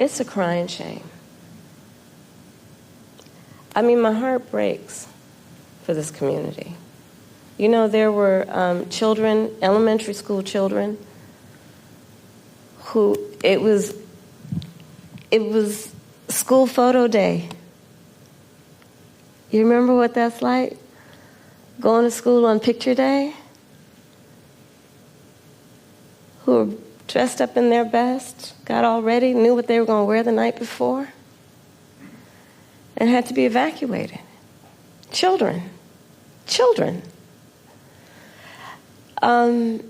It's a crying shame. I mean, my heart breaks for this community. You know, there were children, elementary school children, who it was school photo day. You remember what that's like? Going to school on picture day? Who were dressed up in their best, got all ready, knew what they were going to wear the night before, and had to be evacuated. Children. A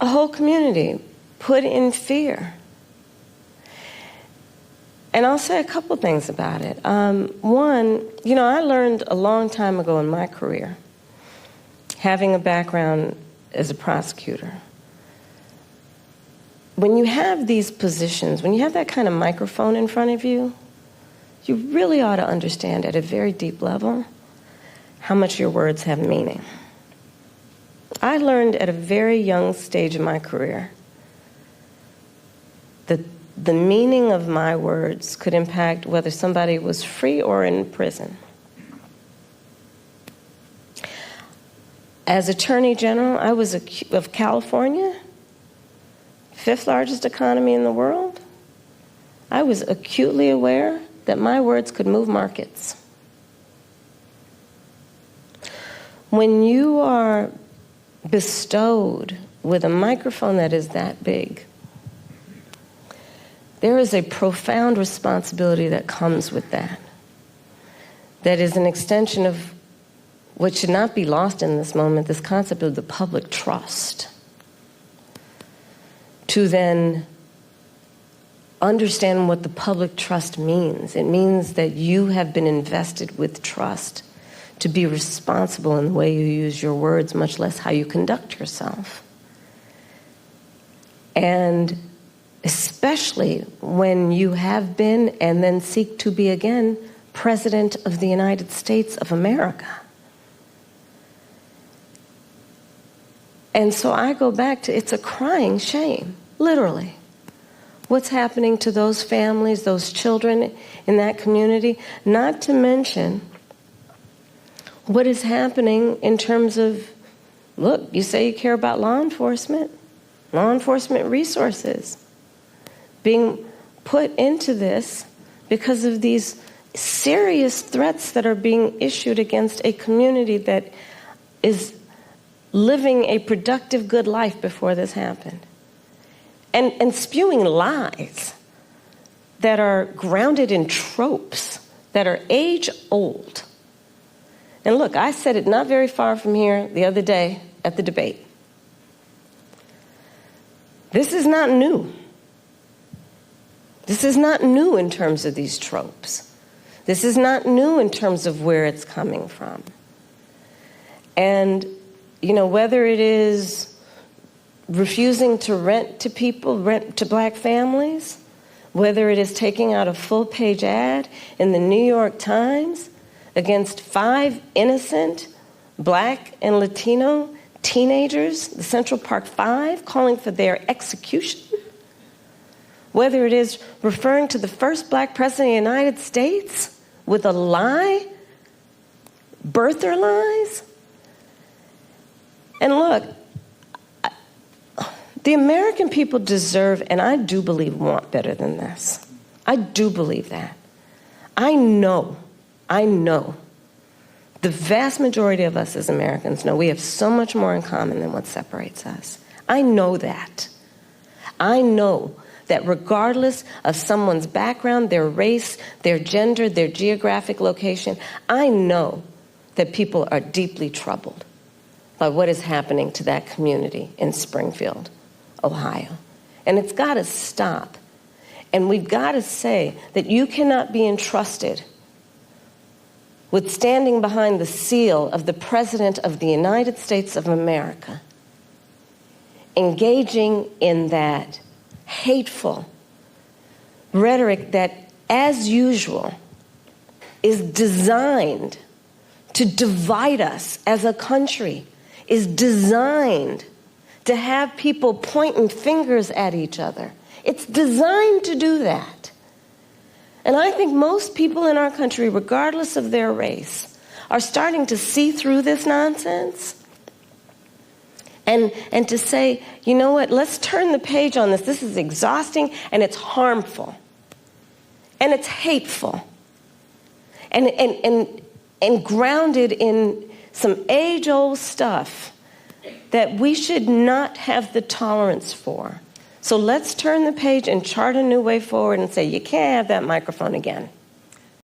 whole community put in fear. And I'll say a couple things about it. One, you know, I learned a long time ago in my career, having a background as a prosecutor, when you have these positions, when you have that kind of microphone in front of you, you really ought to understand at a very deep level how much your words have meaning. I learned at a very young stage in my career that the meaning of my words could impact whether somebody was free or in prison. As Attorney General, I was of California, fifth largest economy in the world. I was acutely aware that my words could move markets. When you are bestowed with a microphone that is that big, there is a profound responsibility that comes with that. That is an extension of what should not be lost in this moment, this concept of the public trust. To then understand what the public trust means. It means that you have been invested with trust to be responsible in the way you use your words, much less how you conduct yourself. And especially when you have been and then seek to be again President of the United States of America. And so I go back to, it's a crying shame, literally, what's happening to those families, those children in that community, not to mention what is happening in terms of, look, you say you care about law enforcement resources being put into this because of these serious threats that are being issued against a community that is living a productive, good life before this happened. And spewing lies that are grounded in tropes that are age-old. And look, I said it not very far from here the other day at the debate. This is not new. This is not new in terms of these tropes. This is not new in terms of where it's coming from. And, you know, whether it is refusing to rent to people, rent to black families, whether it is taking out a full-page ad in the New York Times against 5 innocent black and Latino teenagers, the Central Park 5, calling for their execution, whether it is referring to the first black president of the United States with a lie, birther lies. And look, the American people deserve, and I do believe want better than this. I do believe that. I know. The vast majority of us as Americans know we have so much more in common than what separates us. I know that. I know that regardless of someone's background, their race, their gender, their geographic location, I know that people are deeply troubled by what is happening to that community in Springfield, Ohio. And it's got to stop. And we've got to say that you cannot be entrusted with standing behind the seal of the President of the United States of America, engaging in that hateful rhetoric that, as usual, is designed to divide us as a country, is designed to have people pointing fingers at each other. It's designed to do that. And I think most people in our country, regardless of their race, are starting to see through this nonsense and to say, you know what, let's turn the page on this. This is exhausting, and it's harmful, and it's hateful, and grounded in some age-old stuff that we should not have the tolerance for. So let's turn the page and chart a new way forward and say, you can't have that microphone again.